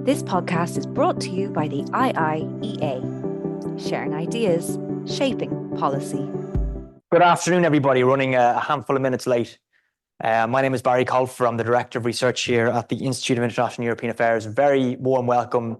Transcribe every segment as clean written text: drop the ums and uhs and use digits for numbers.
This podcast is brought to you by the IIEA, sharing ideas, shaping policy. Good afternoon, everybody. Running a handful of minutes late. My name is Barry Colfer. I'm the Director of Research here at the Institute of International and European Affairs. Very warm welcome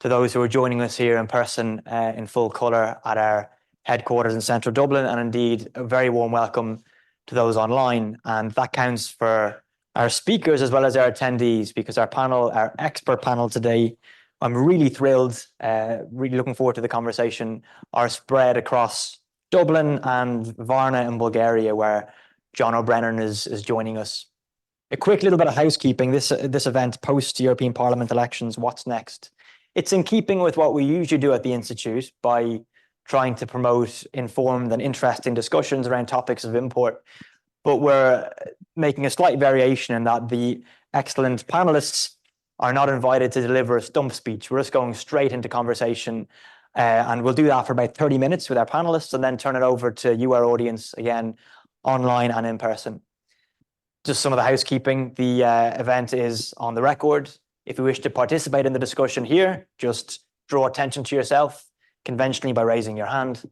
to those who are joining us here in person in full colour at our headquarters in central Dublin, and indeed a very warm welcome to those online. And that counts for our speakers as well as our attendees, because our expert panel today, I'm really thrilled, really looking forward to the conversation, are spread across Dublin and Varna in Bulgaria, where John O Brennan is joining us. A quick little bit of housekeeping. This event post-European Parliament elections, what's next? It's in keeping with what we usually do at the Institute by trying to promote informed and interesting discussions around topics of import. But we're making a slight variation in that the excellent panellists are not invited to deliver a stump speech. We're just going straight into conversation. And we'll do that for about 30 minutes with our panelists and then turn it over to you, our audience, again, online and in person. Just some of the housekeeping. The event is on the record. If you wish to participate in the discussion here, just draw attention to yourself conventionally by raising your hand.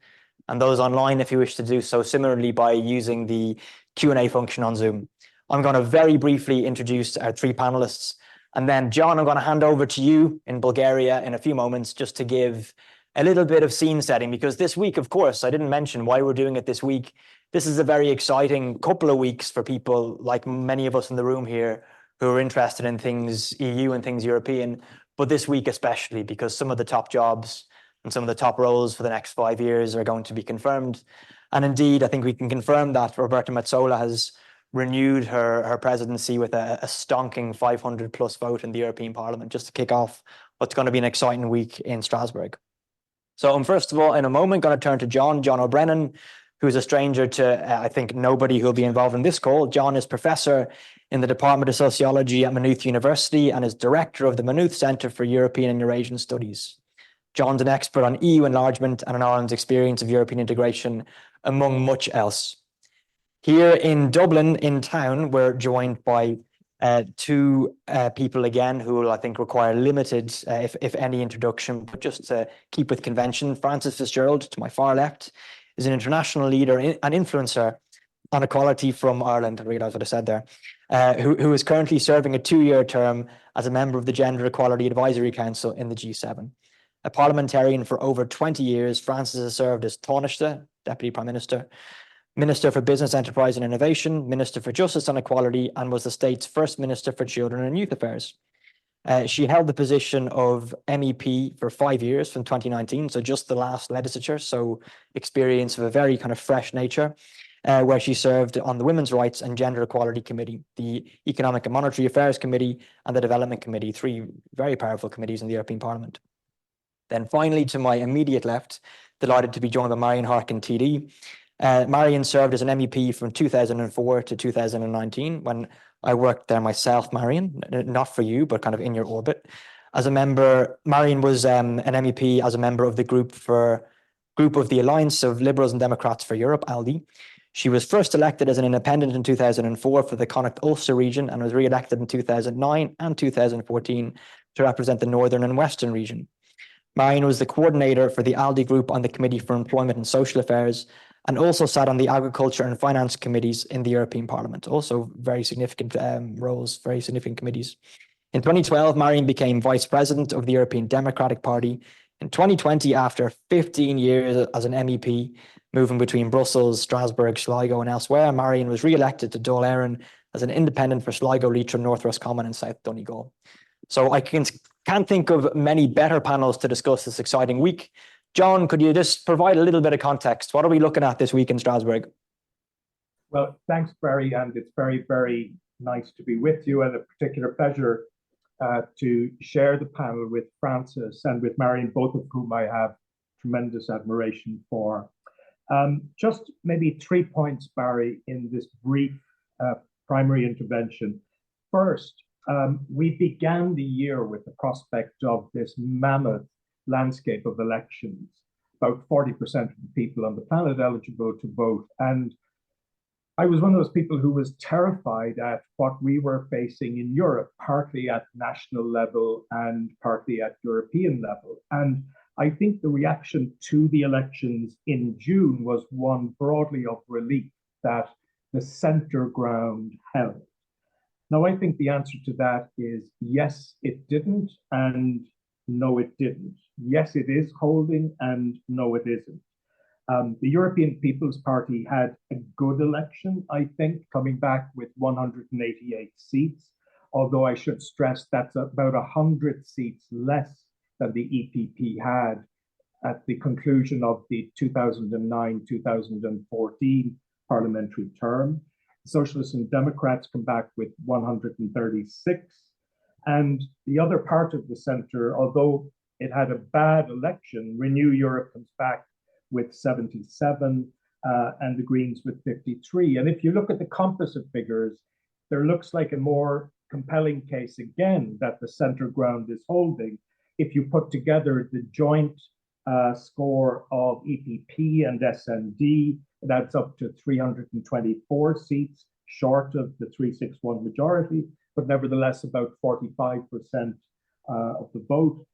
And those online, if you wish to do so similarly by using the Q&A function on Zoom. I'm going to very briefly introduce our three panelists. And then, John, I'm going to hand over to you in Bulgaria in a few moments just to give a little bit of scene setting, because this week, of course, I didn't mention why we're doing it this week. This is a very exciting couple of weeks for people like many of us in the room here who are interested in things EU and things European, but this week especially because some of the top jobs and some of the top roles for the next 5 years are going to be confirmed. And indeed, I think we can confirm that Roberta Metsola has renewed her presidency with a stonking 500 plus vote in the European Parliament, just to kick off what's going to be an exciting week in Strasbourg. So I'm first of all, in a moment, going to turn to John O Brennan, who's a stranger to, I think, nobody who'll be involved in this call. John is professor in the Department of Sociology at Maynooth University and is director of the Maynooth Centre for European and Eurasian Studies. John's an expert on EU enlargement and on Ireland's experience of European integration, among much else. Here in Dublin, in town, we're joined by two people again who will, I think, require limited, if any, introduction, but just to keep with convention. Frances Fitzgerald, to my far left, is an international leader and influencer on equality from Ireland. I realised what I said there. Who is currently serving a 2-year term as a member of the Gender Equality Advisory Council in the G7. A parliamentarian for over 20 years, Frances has served as Taoiseach, Deputy Prime Minister, Minister for Business, Enterprise and Innovation, Minister for Justice and Equality, and was the state's first Minister for Children and Youth Affairs. She held the position of MEP for 5 years from 2019, so just the last legislature, so experience of a very kind of fresh nature, where she served on the Women's Rights and Gender Equality Committee, the Economic and Monetary Affairs Committee, and the Development Committee, 3 very powerful committees in the European Parliament. Then finally, to my immediate left, delighted to be joined by Marion Harkin TD. Marion served as an MEP from 2004 to 2019 when I worked there myself, Marion, not for you, but kind of in your orbit. As a member, Marion was an MEP as a member of the group of the Alliance of Liberals and Democrats for Europe, ALDE. She was first elected as an independent in 2004 for the Connacht Ulster region and was re-elected in 2009 and 2014 to represent the Northern and Western region. Marion was the coordinator for the ALDE group on the Committee for Employment and Social Affairs and also sat on the Agriculture and Finance committees in the European Parliament. Also very significant roles, very significant committees. In 2012, Marion became Vice President of the European Democratic Party. In 2020, after 15 years as an MEP, moving between Brussels, Strasbourg, Sligo and elsewhere, Marion was re-elected to Dáil Éireann as an independent for Sligo, Leitrim, North Roscommon and South Donegal. So I can't think of many better panels to discuss this exciting week. John, could you just provide a little bit of context? What are we looking at this week in Strasbourg? Well, thanks, Barry, and it's very, very nice to be with you, and a particular pleasure to share the panel with Frances and with Marion, both of whom I have tremendous admiration for. Just maybe 3 points, Barry, in this brief primary intervention. First, we began the year with the prospect of this mammoth landscape of elections, about 40% of the people on the planet eligible to vote, and I was one of those people who was terrified at what we were facing in Europe, partly at national level and partly at European level. And I think the reaction to the elections in June was one broadly of relief that the centre ground held. Now, I think the answer to that is yes, it didn't, and no, it didn't. Yes, it is holding, and no, it isn't. The European People's Party had a good election, I think, coming back with 188 seats, although I should stress that's about 100 seats less than the EPP had at the conclusion of the 2009-2014 parliamentary term. Socialists and Democrats come back with 136. And the other part of the centre, although it had a bad election, Renew Europe comes back with 77 and the Greens with 53. And if you look at the composite figures, there looks like a more compelling case again that the centre ground is holding. If you put together the joint score of EPP and SND, it adds up to 324 seats, short of the 361 majority, but nevertheless about 45% of the vote.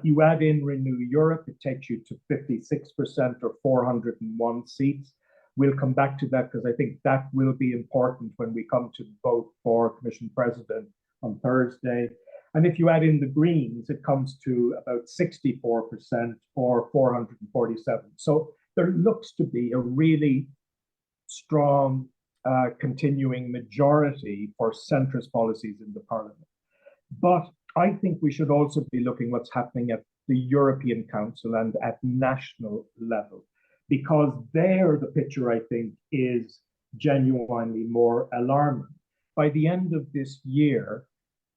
You add in Renew Europe, it takes you to 56% or 401 seats. We'll come back to that because I think that will be important when we come to vote for Commission President on Thursday. And if you add in the Greens, it comes to about 64% or 447. So there looks to be a really strong continuing majority for centrist policies in the Parliament. But I think we should also be looking what's happening at the European Council and at national level, because there the picture, I think, is genuinely more alarming. By the end of this year,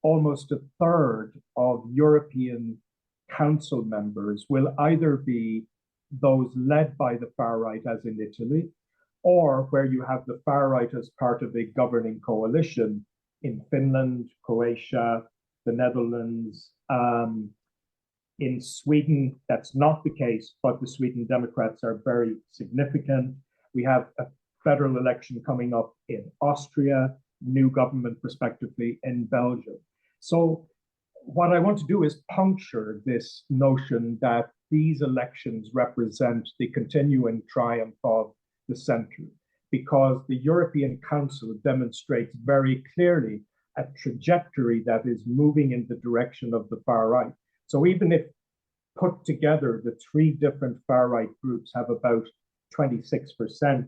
almost a third of European Council members will either be those led by the far right, as in Italy, or where you have the far right as part of a governing coalition in Finland, Croatia, the Netherlands. In Sweden, that's not the case, but the Sweden Democrats are very significant. We have a federal election coming up in Austria, new government prospectively in Belgium. So what I want to do is puncture this notion that these elections represent the continuing triumph of the centre, because the European Council demonstrates very clearly a trajectory that is moving in the direction of the far right. So even if put together, the three different far right groups have about 26%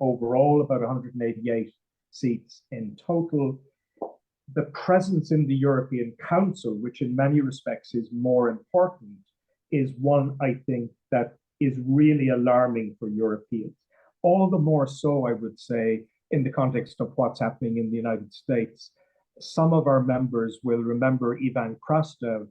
overall, about 188 seats in total. The presence in the European Council, which in many respects is more important, is one, I think, that is really alarming for Europeans. All the more so, I would say, in the context of what's happening in the United States. Some of our members will remember Ivan Krastev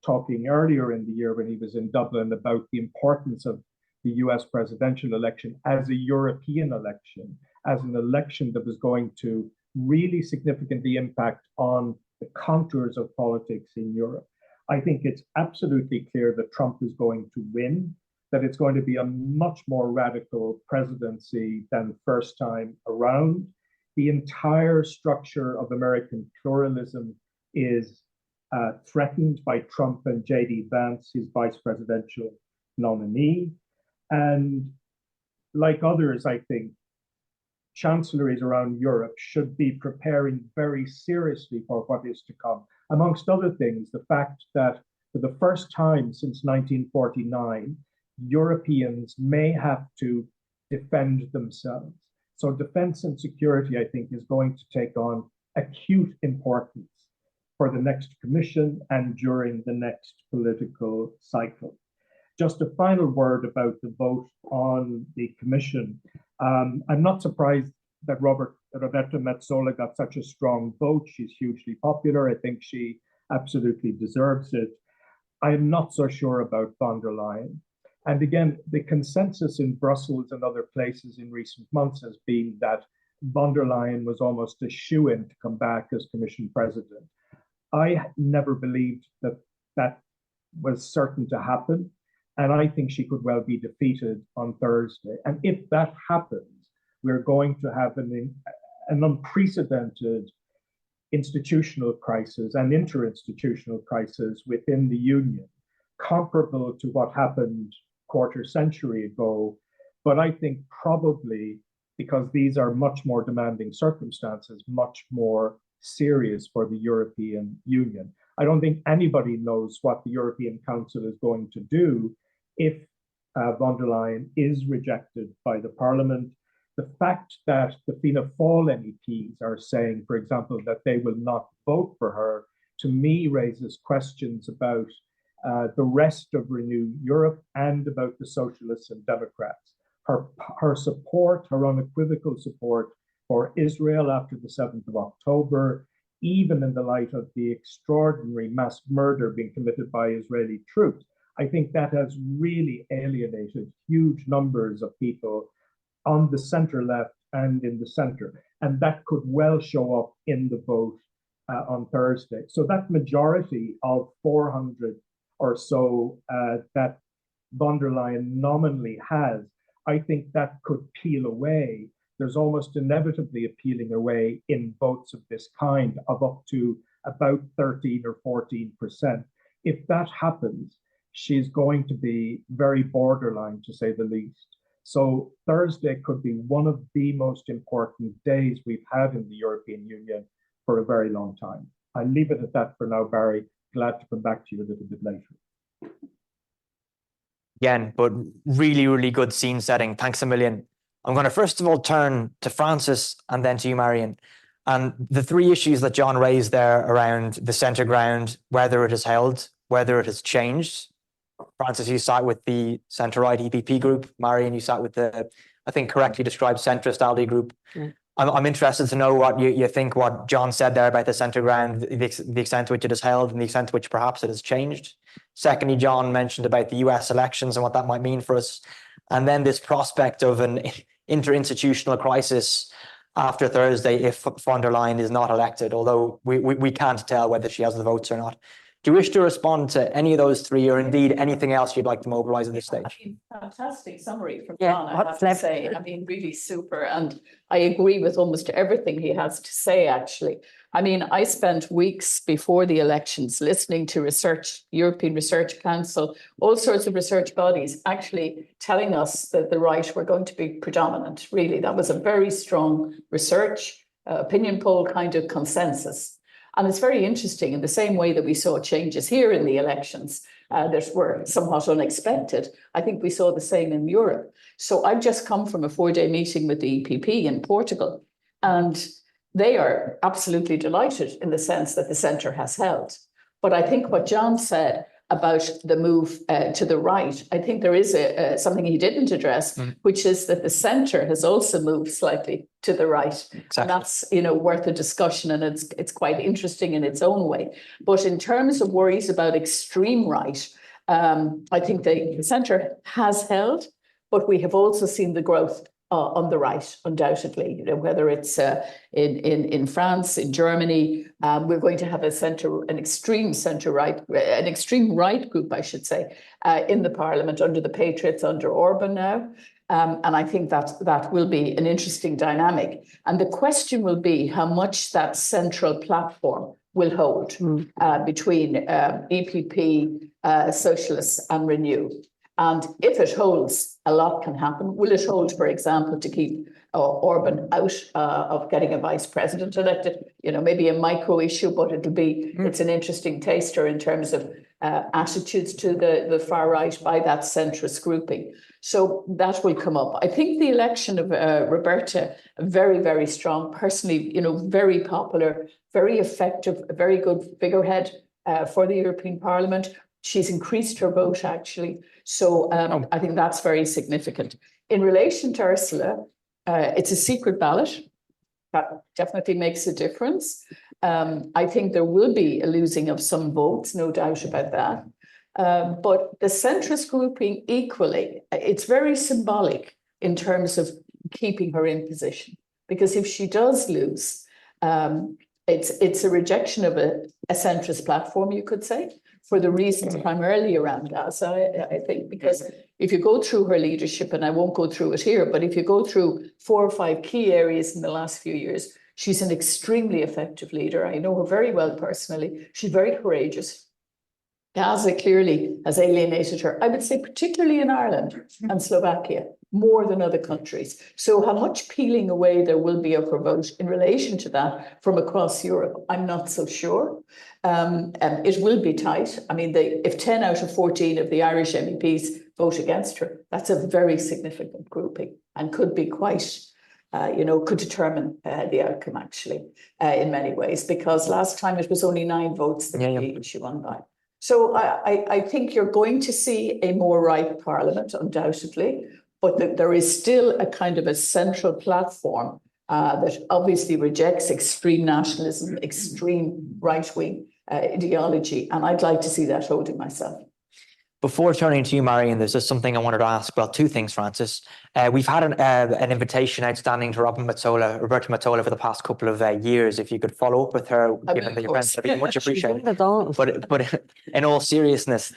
talking earlier in the year when he was in Dublin about the importance of the US presidential election as a European election, as an election that was going to really significantly impact on the contours of politics in Europe. I think it's absolutely clear that Trump is going to win, that it's going to be a much more radical presidency than the first time around. The entire structure of American pluralism is threatened by Trump and J.D. Vance, his vice presidential nominee. And like others, I think, chancelleries around Europe should be preparing very seriously for what is to come. Amongst other things, the fact that for the first time since 1949, Europeans may have to defend themselves. So defense and security, I think, is going to take on acute importance for the next commission and during the next political cycle. Just a final word about the vote on the commission. I'm not surprised that Roberta Metsola got such a strong vote. She's hugely popular. I think she absolutely deserves it. I am not so sure about von der Leyen. And again, the consensus in Brussels and other places in recent months has been that von der Leyen was almost a shoo-in to come back as Commission President. I never believed that that was certain to happen. And I think she could well be defeated on Thursday. And if that happens, we're going to have an unprecedented institutional crisis and interinstitutional crisis within the Union, comparable to what happened a quarter century ago. But I think probably because these are much more demanding circumstances, much more serious for the European Union. I don't think anybody knows what the European Council is going to do if von der Leyen is rejected by the Parliament. The fact that the Fianna Fáil MEPs are saying, for example, that they will not vote for her, to me raises questions about the rest of Renew Europe and about the Socialists and Democrats. Her support, her unequivocal support for Israel after the 7th of October, even in the light of the extraordinary mass murder being committed by Israeli troops, I think that has really alienated huge numbers of people on the centre left and in the centre. And that could well show up in the vote on Thursday. So that majority of 400 or so that von der Leyen nominally has, I think that could peel away. There's almost inevitably a peeling away in votes of this kind of up to about 13 or 14%. If that happens, she's going to be very borderline, to say the least. So Thursday could be one of the most important days we've had in the European Union for a very long time. I'll leave it at that for now, Barry. Glad to come back to you a little bit later. Again, but really, really good scene setting. Thanks a million. I'm going to first of all turn to Francis and then to you, Marion. And the three issues that John raised there around the centre ground, whether it is held, whether it has changed. Francis, you sat with the centre-right EPP group. Marion, you sat with the, I think, correctly described centrist ALDE group. Yeah. I'm interested to know what you think, what John said there about the centre ground, the extent to which it is held and the extent to which perhaps it has changed. Secondly, John mentioned about the US elections and what that might mean for us. And then this prospect of an interinstitutional crisis after Thursday if von der Leyen is not elected, although we can't tell whether she has the votes or not. Do you wish to respond to any of those three, or indeed anything else you'd like to mobilise at this stage? I mean, fantastic summary from John, I have to say. I mean, really super. And I agree with almost everything he has to say, actually. I mean, I spent weeks before the elections listening to research, European Research Council, all sorts of research bodies actually telling us that the right were going to be predominant. Really, that was a very strong research, opinion poll kind of consensus. And it's very interesting, in the same way that we saw changes here in the elections that were somewhat unexpected. I think we saw the same in Europe. So I've just come from a 4-day meeting with the EPP in Portugal, and they are absolutely delighted in the sense that the centre has held. But I think what John said about the move to the right, I think there is something he didn't address, which is that the centre has also moved slightly to the right. Exactly. And that's, worth a discussion, and it's quite interesting in its own way. But in terms of worries about extreme right, I think the centre has held, but we have also seen the growth on the right, undoubtedly, whether it's in France, in Germany, we're going to have an extreme right group, I should say, in the parliament under the Patriots, under Orban now. And I think that will be an interesting dynamic. And the question will be how much that central platform will hold between EPP, Socialists and Renew. And if it holds, a lot can happen. Will it hold, for example, to keep Orban out of getting a vice president elected? Maybe a micro issue, but it's an interesting taster in terms of attitudes to the far right by that centrist grouping. So that will come up. I think the election of Roberta, very, very strong, personally, very popular, very effective, a very good figurehead for the European Parliament. She's increased her vote, actually. So I think that's very significant. In relation to Ursula, it's a secret ballot. That definitely makes a difference. I think there will be a losing of some votes, no doubt about that. But the centrist grouping equally, it's very symbolic in terms of keeping her in position. Because if she does lose, it's a rejection of a centrist platform, you could say. for the reasons primarily around Gaza, I think, because if you go through her leadership, and I won't go through it here, but if you go through 4 or 5 key areas in the last few years, she's an extremely effective leader. I know her very well personally. She's very courageous. Gaza clearly has alienated her, I would say, particularly in Ireland and Slovakia, more than other countries. So how much peeling away there will be of her vote in relation to that from across Europe, I'm not so sure. It will be tight. I mean, if 10 out of 14 of the Irish MEPs vote against her, that's a very significant grouping and could be quite, could determine the outcome, actually, in many ways, because last time it was only 9 votes that she won by. So I think you're going to see a more ripe parliament, undoubtedly, but there is still a kind of a central platform that obviously rejects extreme nationalism, extreme right-wing ideology, and I'd like to see that holding myself. Before turning to you, Marion, there's just something I wanted to ask. Well, 2 things, Francis. We've had an invitation outstanding to Roberta Metsola for the past couple of years. If you could follow up with her, given that your friends, that'd be much appreciated. But in all seriousness,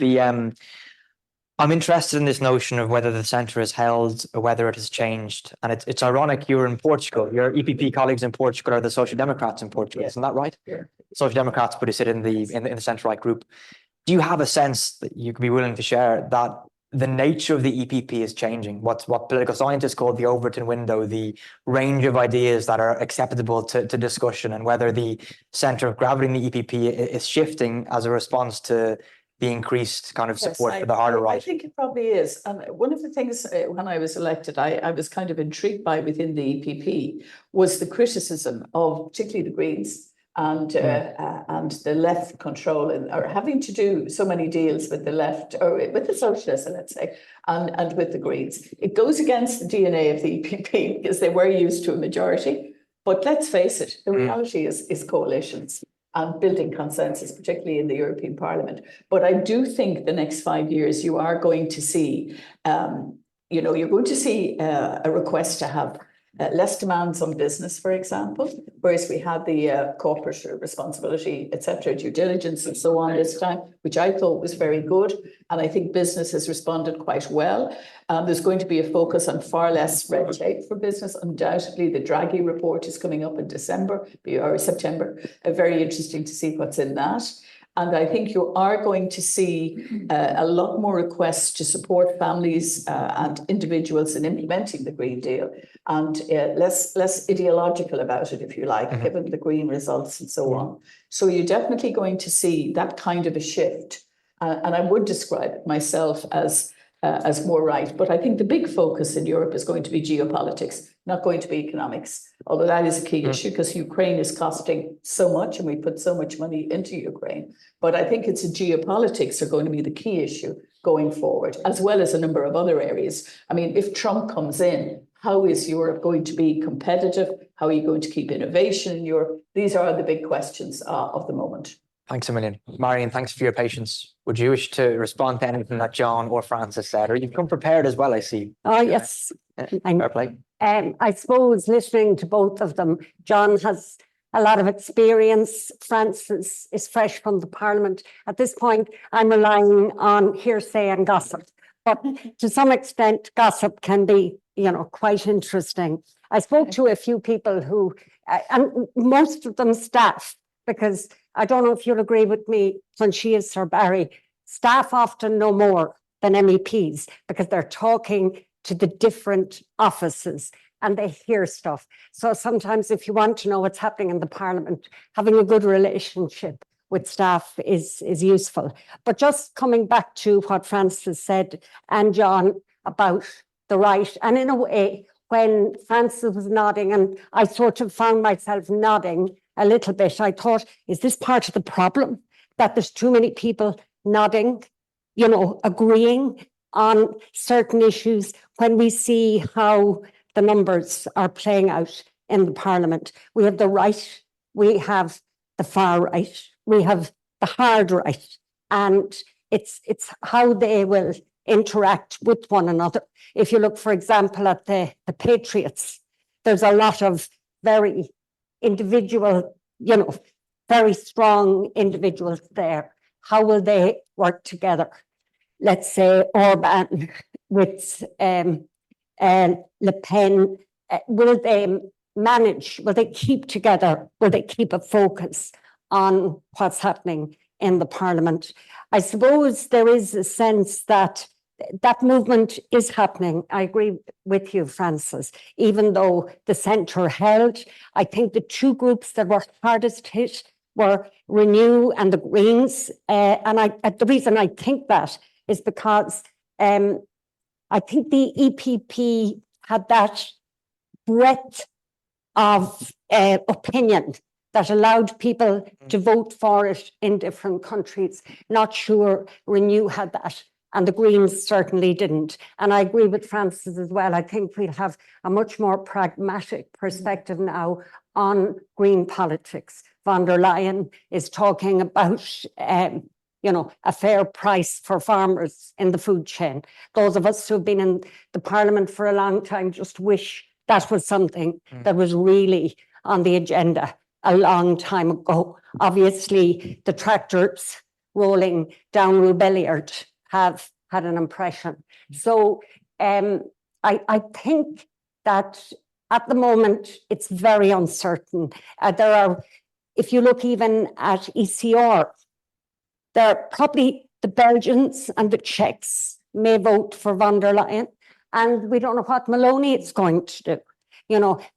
I'm interested in this notion of whether the centre has held or whether it has changed. And it's ironic you're in Portugal. Your EPP colleagues in Portugal are the Social Democrats in Portugal, isn't that right? Yeah. Social Democrats, but who sit in the centre-right group. Do you have a sense that you could be willing to share that the nature of the EPP is changing? What political scientists call the Overton window, the range of ideas that are acceptable to discussion, and whether the centre of gravity in the EPP is shifting as a response to the increased kind of support for the harder right? I think it probably is. And one of the things when I was elected, I was kind of intrigued by within the EPP was the criticism of particularly the Greens and the left control or having to do so many deals with the left or with the socialists, let's say, and with the Greens. It goes against the DNA of the EPP because they were used to a majority. But let's face it, the reality is coalitions and building consensus, particularly in the European Parliament. But I do think the next 5 years you are going to see, you're going to see a request to have less demands on business, for example, whereas we had the corporate responsibility, etc., due diligence and so on this time, which I thought was very good. And I think business has responded quite well. There's going to be a focus on far less red tape for business. Undoubtedly, the Draghi report is coming up in December or September. Very interesting to see what's in that. And I think you are going to see a lot more requests to support families and individuals in implementing the Green Deal, and less ideological about it, if you like, given the green results and so on. So you're definitely going to see that kind of a shift. And I would describe it myself as more right. But I think the big focus in Europe is going to be geopolitics, not going to be economics, although that is a key issue because Ukraine is costing so much and we put so much money into Ukraine. But I think it's geopolitics are going to be the key issue going forward, as well as a number of other areas. I mean, if Trump comes in, how is Europe going to be competitive? How are you going to keep innovation in Europe? These are the big questions of the moment. Thanks a million. Marion, thanks for your patience. Would you wish to respond to anything that John or Francis said? Or you've come prepared as well, I see. Oh, yes. Fair play. I suppose listening to both of them, John has a lot of experience. Francis is fresh from the Parliament. At this point, I'm relying on hearsay and gossip. But to some extent, gossip can be, quite interesting. I spoke to a few people who, and most of them staff, because I don't know if you'll agree with me, Conchia or Barry, staff often know more than MEPs because they're talking to the different offices and they hear stuff. So sometimes if you want to know what's happening in the Parliament, having a good relationship with staff is useful. But just coming back to what Francis said and John about the right, and in a way, when Francis was nodding, and I sort of found myself nodding a little bit, I thought, is this part of the problem? That there's too many people nodding, agreeing on certain issues when we see how the numbers are playing out in the Parliament. We have the right, we have the far right, we have the hard right, and it's how they will interact with one another. If you look, for example, at the Patriots, there's a lot of very individual, very strong individuals there. how will they work together? Let's say Orban with Le Pen, will they manage? Will they keep together? Will they keep a focus on what's happening in the Parliament? I suppose there is a sense that that movement is happening. I agree with you, Francis. Even though the centre held, I think the two groups that were hardest hit were Renew and the Greens. And the reason I think that is because I think the EPP had that breadth of opinion that allowed people to vote for it in different countries. Not sure Renew had that, and the Greens certainly didn't. And I agree with Francis as well. I think we'll have a much more pragmatic perspective now on green politics. Von der Leyen is talking about a fair price for farmers in the food chain. Those of us who've been in the Parliament for a long time just wish that was something that was really on the agenda a long time ago. Obviously, the tractors rolling down Rubelliard have had an impression. So I think that at the moment, it's very uncertain. If you look even at ECR, there are probably the Belgians and the Czechs may vote for von der Leyen, and we don't know what Maloney is going to do.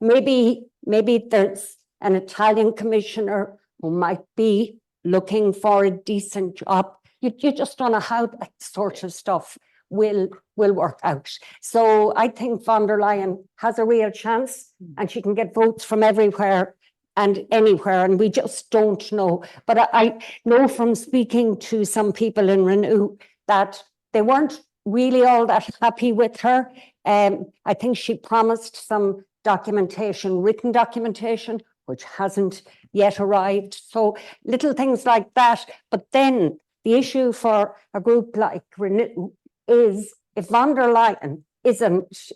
Maybe there's an Italian commissioner who might be looking for a decent job. You just don't know how that sort of stuff will work out. So I think von der Leyen has a real chance, and she can get votes from everywhere and anywhere, and we just don't know. But I know from speaking to some people in Renew that they weren't really all that happy with her. I think she promised some documentation, written documentation, which hasn't yet arrived. So little things like that. But then the issue for a group like Renew is if von der Leyen isn't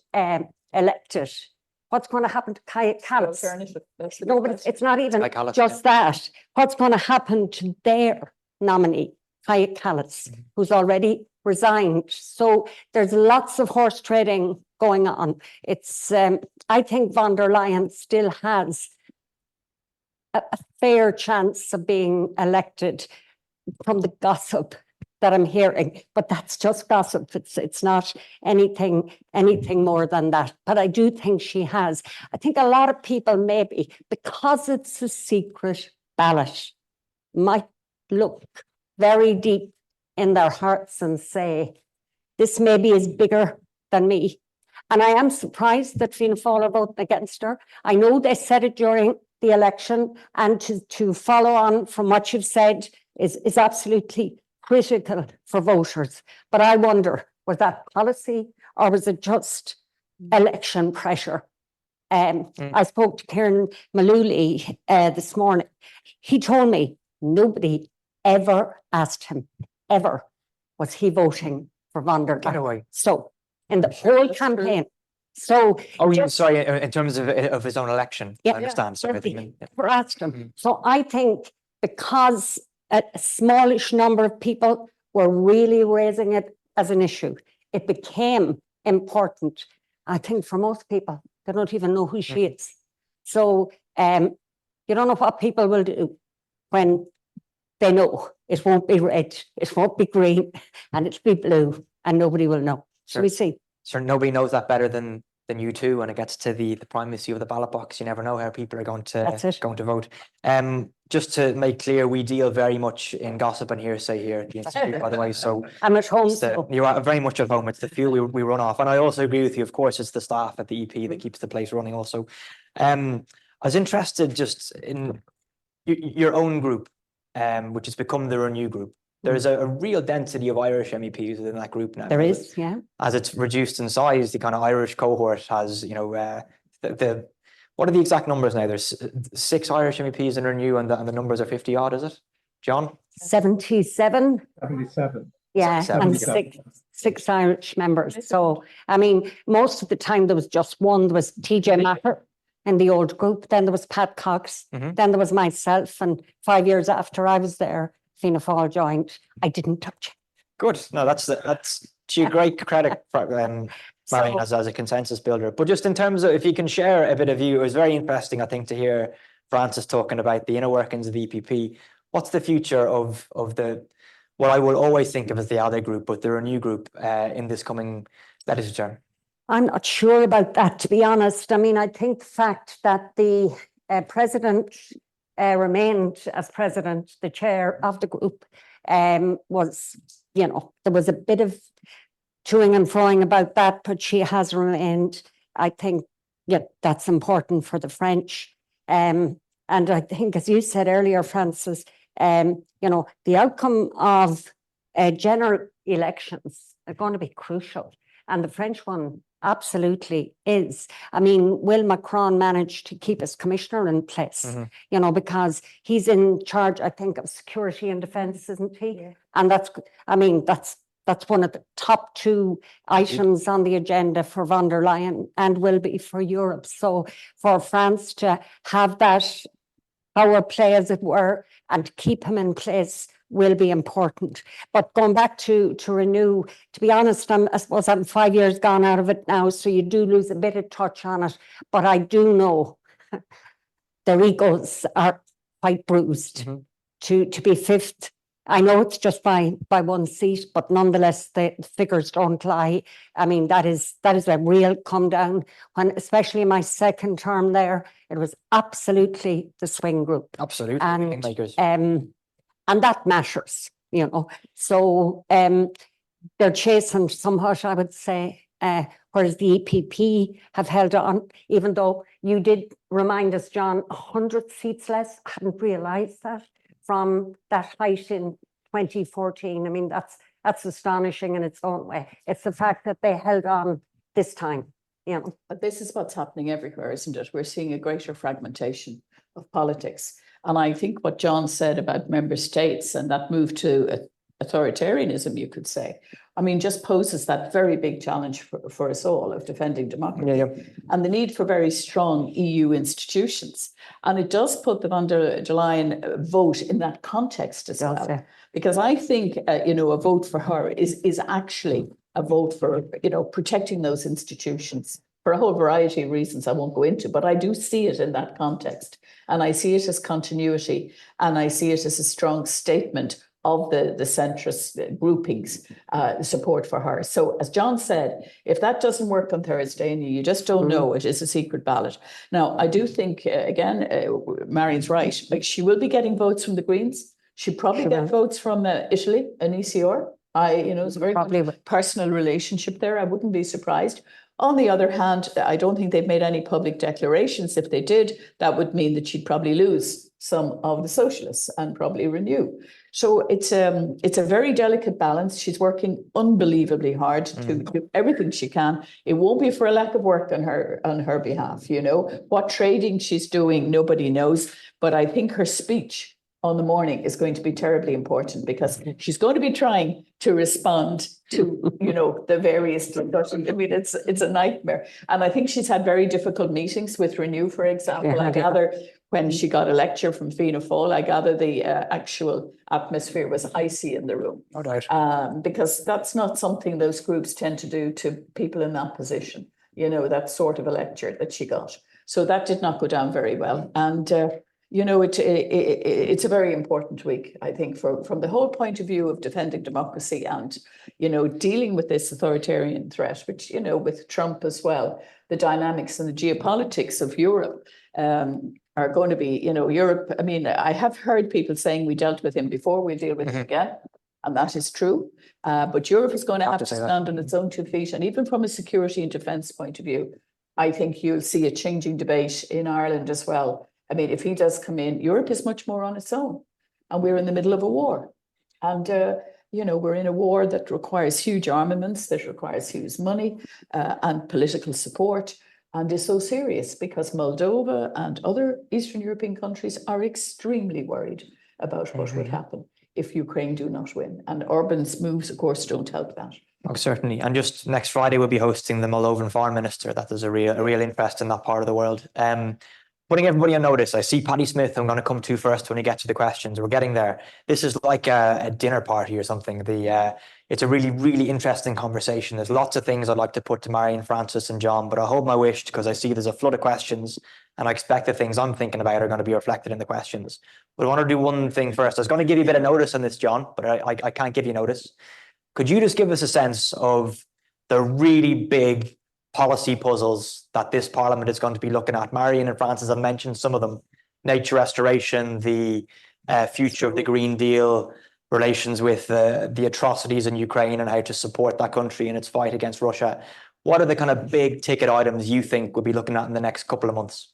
elected, what's going to happen to Kaja Kallas? No, but it's not even just that. What's going to happen to their nominee, Kaja Kallas, who's already resigned? So there's lots of horse trading going on. It's I think von der Leyen still has a fair chance of being elected from the gossip that I'm hearing, but that's just gossip. It's not anything more than that. But I do think she has. I think a lot of people maybe, because it's a secret ballot, might look very deep in their hearts and say, this maybe is bigger than me. And I am surprised that Fianna Fáil are voting against her. I know they said it during the election, and to follow on from what you've said is absolutely critical for voters. But I wonder, was that policy or was it just election pressure? I spoke to Kieran Malooly this morning. He told me nobody ever asked him, ever, was he voting for von der Leyen. So in the whole campaign. So sorry, in terms of his own election, I understand. Never asked him. So I think because a smallish number of people were really raising it as an issue, it became important. I think for most people, they don't even know who she is. So you don't know what people will do when they know it won't be red, it won't be green, and it'll be blue, and nobody will know. So we see. So nobody knows that better than you two when it gets to the primacy of the ballot box. You never know how people are going to vote. Just to make clear, we deal very much in gossip and hearsay here at the Institute, by the way. So I'm at home. You are very much at home. It's the fuel we run off. And I also agree with you, of course, it's the staff at the EP that keeps the place running also. I was interested just in your own group, which has become the Renew group. There's a real density of Irish MEPs within that group now. There is, yeah. As it's reduced in size, the kind of Irish cohort has, what are the exact numbers now? There's 6 Irish MEPs in Renew, and the numbers are 50 odd, is it? John? 77. 77. Yeah, 77. And six Irish members. So, I mean, most of the time there was just one. There was TJ Maher in the old group. Then there was Pat Cox. Then there was myself. And 5 years after I was there, Fianna Fáil joined, I didn't touch it. Good. No, that's to your great credit, Marion, as a consensus builder. But just in terms of, if you can share a bit of you, it was very interesting, I think, to hear Francis talking about the inner workings of the EPP. What's the future of the, what I will always think of as the ALDE group, but the Renew group in this coming legislature term? I'm not sure about that, to be honest. I mean, I think the fact that the president remained as president, the chair of the group, was, you know, there was a bit of toing and froing about that, but she has remained. I think, yeah, that's important for the French. And I think, as you said earlier, Francis, you know, the outcome of general elections are going to be crucial. And the French one absolutely is. I mean, will Macron manage to keep his commissioner in place? You know, because he's in charge, I think, of security and defence, isn't he? Yeah. And that's, I mean, that's one of the top two items on the agenda for von der Leyen, and will be for Europe. So for France to have that power play, as it were, and keep him in place will be important. But going back to Renew, to be honest, I suppose I'm 5 years gone out of it now, so you do lose a bit of touch on it. But I do know their egos are quite bruised. To be fifth. I know it's just by one seat, but nonetheless, the figures don't lie. I mean, that is a real come down. When, especially in my second term there, it was absolutely the swing group. Absolutely. And that matters, you know. So they're chasing somewhat, I would say, whereas the EPP have held on, even though you did remind us, John, 100 seats less. I hadn't realised that from that height in 2014. I mean, that's astonishing in its own way. It's the fact that they held on this time, you know. But this is what's happening everywhere, isn't it? We're seeing a greater fragmentation of politics. And I think what John said about member states and that move to authoritarianism, you could say, I mean, just poses that very big challenge for us all of defending democracy and the need for very strong EU institutions. And it does put the von der Leyen vote in that context as well. Because I think, you know, a vote for her is actually a vote for, you know, protecting those institutions for a whole variety of reasons I won't go into, but I do see it in that context. And I see it as continuity, and I see it as a strong statement of the centrist groupings support for her. So as John said, if that doesn't work on Thursday and you just don't know, it is a secret ballot. Now, I do think, again, Marion's right, like she will be getting votes from the Greens. She'll probably get votes from Italy, an ECR. You know, it's a very personal relationship there. I wouldn't be surprised. On the other hand, I don't think they've made any public declarations. If they did, that would mean that she'd probably lose some of the socialists and probably Renew. So it's a very delicate balance. She's working unbelievably hard to do everything she can. It won't be for a lack of work on her behalf. You know, what trading she's doing, nobody knows. But I think her speech on the morning is going to be terribly important, because she's going to be trying to respond to, you know, the various discussions. I mean, it's a nightmare. And I think she's had very difficult meetings with Renew, for example. I gather when she got a lecture from Fianna Fáil, I gather the actual atmosphere was icy in the room. No doubt. Because that's not something those groups tend to do to people in that position, you know, that sort of a lecture that she got. So that did not go down very well. And you know, it's a very important week, I think, from the whole point of view of defending democracy and, you know, dealing with this authoritarian threat, which, you know, with Trump as well, the dynamics and the geopolitics of Europe are going to be, you know, Europe. I mean, I have heard people saying we dealt with him before, we'll deal with him again. And that is true. But Europe is going to have to stand on its own 2 feet. And even from a security and defence point of view, I think you'll see a changing debate in Ireland as well. I mean, if he does come in, Europe is much more on its own, and we're in the middle of a war. And, you know, we're in a war that requires huge armaments, that requires huge money and political support, and is so serious because Moldova and other Eastern European countries are extremely worried about what would happen if Ukraine do not win. And Orban's moves, of course, don't help that. Oh, certainly. And just next Friday, we'll be hosting the Moldovan foreign minister. That there's a real interest in that part of the world. Putting everybody on notice, I see Paddy Smith, I'm going to come to first when we get to the questions. We're getting there. This is like a dinner party or something. It's a really, really interesting conversation. There's lots of things I'd like to put to Marion, Francis and John, but I'll hold my wish because I see there's a flood of questions and I expect the things I'm thinking about are going to be reflected in the questions. But I want to do one thing first. I was going to give you a bit of notice on this, John, but I can't give you notice. Could you just give us a sense of the really big policy puzzles that this Parliament is going to be looking at? Marion and Francis have mentioned some of them: nature restoration, the future of the Green Deal, relations with the atrocities in Ukraine and how to support that country in its fight against Russia. What are the kind of big ticket items you think we'll be looking at in the next couple of months?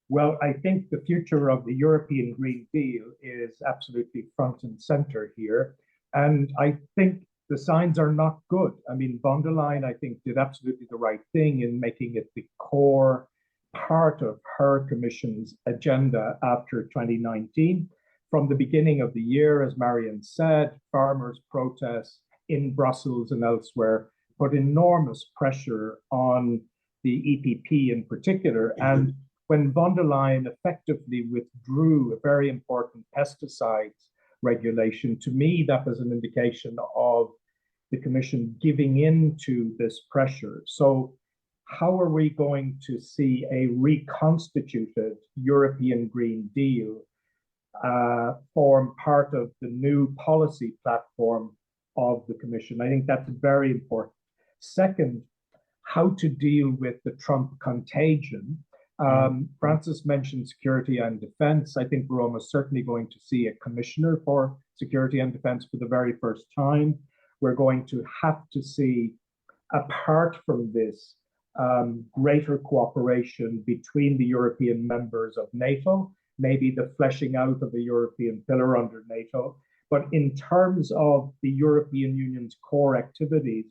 Well, I think the future of the European Green Deal is absolutely front and center here. And I think the signs are not good. I mean, von der Leyen, I think, did absolutely the right thing in making it the core part of her Commission's agenda after 2019. From the beginning of the year, as Marion said, farmers' protests in Brussels and elsewhere put enormous pressure on the EPP in particular. And when von der Leyen effectively withdrew a very important pesticides regulation, to me, that was an indication of the Commission giving in to this pressure. So how are we going to see a reconstituted European Green Deal form part of the new policy platform of the Commission? I think that's very important. Second, how to deal with the Trump contagion. Francis mentioned security and defense. I think we're almost certainly going to see a commissioner for security and defense for the very first time. We're going to have to see, apart from this, greater cooperation between the European members of NATO, maybe the fleshing out of a European pillar under NATO. But in terms of the European Union's core activities,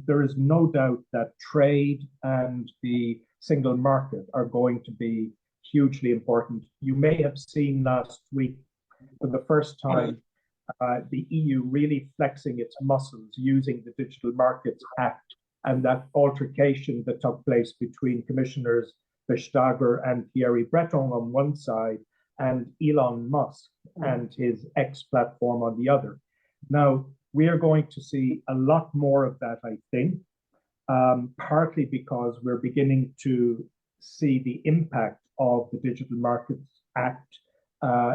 there is no doubt that trade and the single market are going to be hugely important. You may have seen last week, for the first time, the EU really flexing its muscles using the Digital Markets Act, and that altercation that took place between Commissioners Vestager and Thierry Breton on one side and Elon Musk and his X platform on the other. Now, we are going to see a lot more of that, I think, partly because we're beginning to see the impact of the Digital Markets Act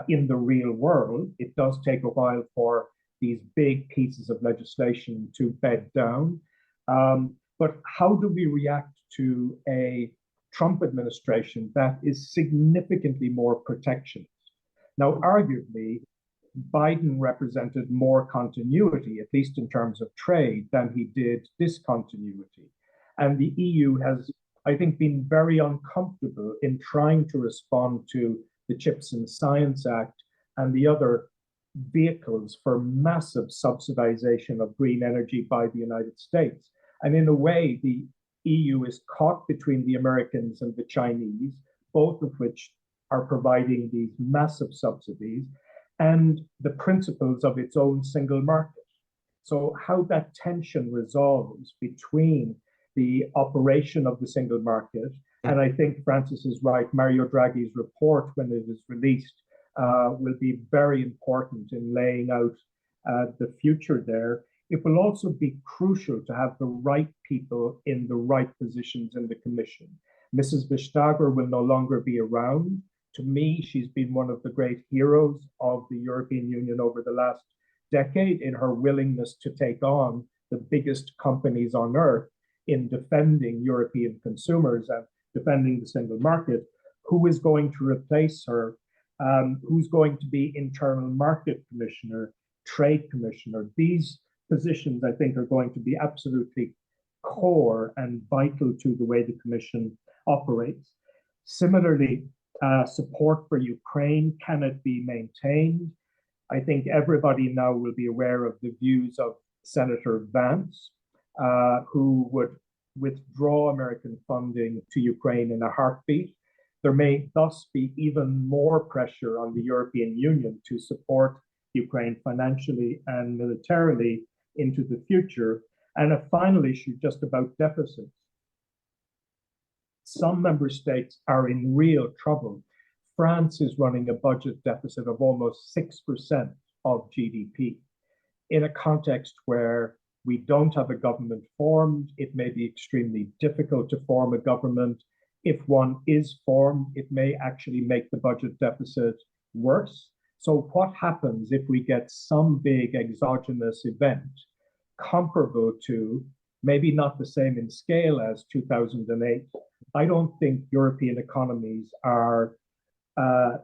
in the real world. It does take a while for these big pieces of legislation to bed down. But how do we react to a Trump administration that is significantly more protectionist? Now, arguably, Biden represented more continuity, at least in terms of trade, than he did discontinuity. And the EU has, I think, been very uncomfortable in trying to respond to the Chips and Science Act and the other vehicles for massive subsidization of green energy by the United States. And in a way, the EU is caught between the Americans and the Chinese, both of which are providing these massive subsidies, and the principles of its own single market. So how that tension resolves between the operation of the single market, and I think Francis is right, Mario Draghi's report, when it is released, will be very important in laying out the future there. It will also be crucial to have the right people in the right positions in the Commission. Mrs. Vestager will no longer be around. To me, she's been one of the great heroes of the European Union over the last decade in her willingness to take on the biggest companies on earth in defending European consumers and defending the single market. Who is going to replace her? Who's going to be Internal Market Commissioner, Trade Commissioner? These positions, I think, are going to be absolutely core and vital to the way the Commission operates. Similarly, support for Ukraine, can it be maintained? I think everybody now will be aware of the views of Senator Vance, who would withdraw American funding to Ukraine in a heartbeat. There may thus be even more pressure on the European Union to support Ukraine financially and militarily into the future. And a final issue just about deficits. some member states are in real trouble. France is running a budget deficit of almost 6% of GDP. In a context where we don't have a government formed, it may be extremely difficult to form a government. If one is formed, it may actually make the budget deficit worse. So what happens if we get some big exogenous event comparable to, maybe not the same in scale as 2008? I don't think European economies are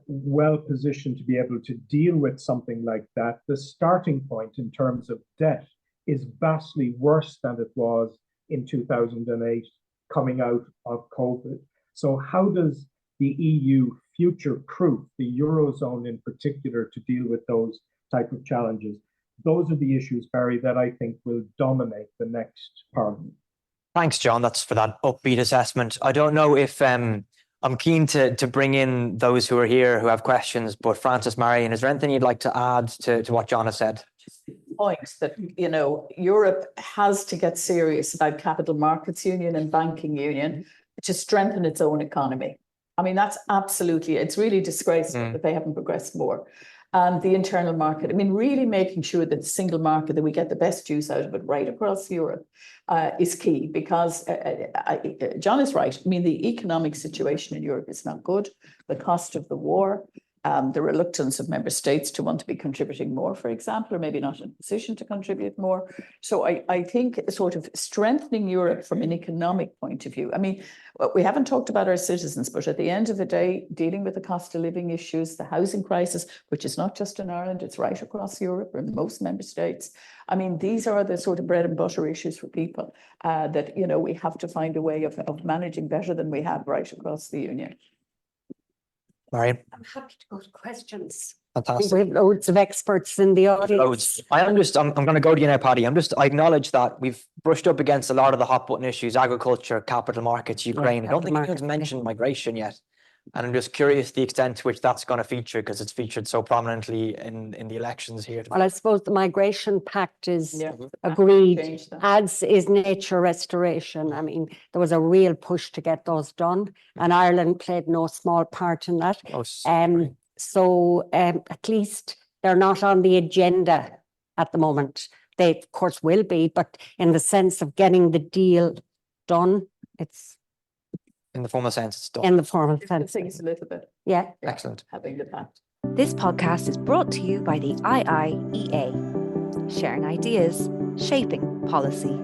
well positioned to be able to deal with something like that. The starting point in terms of debt is vastly worse than it was in 2008 coming out of COVID. So how does the EU future-proof the Eurozone in particular to deal with those type of challenges? Those are the issues, Barry, that I think will dominate the next Parliament. Thanks, John. That's for that upbeat assessment. I don't know if I'm keen to bring in those who are here who have questions, but Francis, Marion, is there anything you'd like to add to what John has said? Point that, you know, Europe has to get serious about capital markets union and banking union to strengthen its own economy. I mean, that's absolutely, it's really disgraceful that they haven't progressed more. And the internal market, I mean, really making sure that the single market, that we get the best use out of it right across Europe is key, because John is right. I mean, the economic situation in Europe is not good. The cost of the war, the reluctance of member states to want to be contributing more, for example, or maybe not in a position to contribute more. So I think sort of strengthening Europe from an economic point of view. I mean, we haven't talked about our citizens, but at the end of the day, dealing with the cost of living issues, the housing crisis, which is not just in Ireland, it's right across Europe or in most member states. I mean, these are the sort of bread and butter issues for people that, you know, we have to find a way of managing better than we have right across the Union. Marion? I'm happy to go to questions. Fantastic. We have loads of experts in the audience. Loads. I'm going to go to you now, Paddy. I acknowledge that we've brushed up against a lot of the hot button issues: agriculture, capital markets, Ukraine. I don't think anyone's mentioned migration yet. And I'm just curious the extent to which that's going to feature, because it's featured so prominently in the elections here. Well, I suppose the migration pact is agreed, as is nature restoration. I mean, there was a real push to get those done, and Ireland played no small part in that. So at least they're not on the agenda at the moment. They, of course, will be, but in the sense of getting the deal done, it's in the formal sense, it's done. In the formal sense. Things a little bit. Yeah. Excellent. Having the pact. This podcast is brought to you by the IIEA, sharing ideas, shaping policy.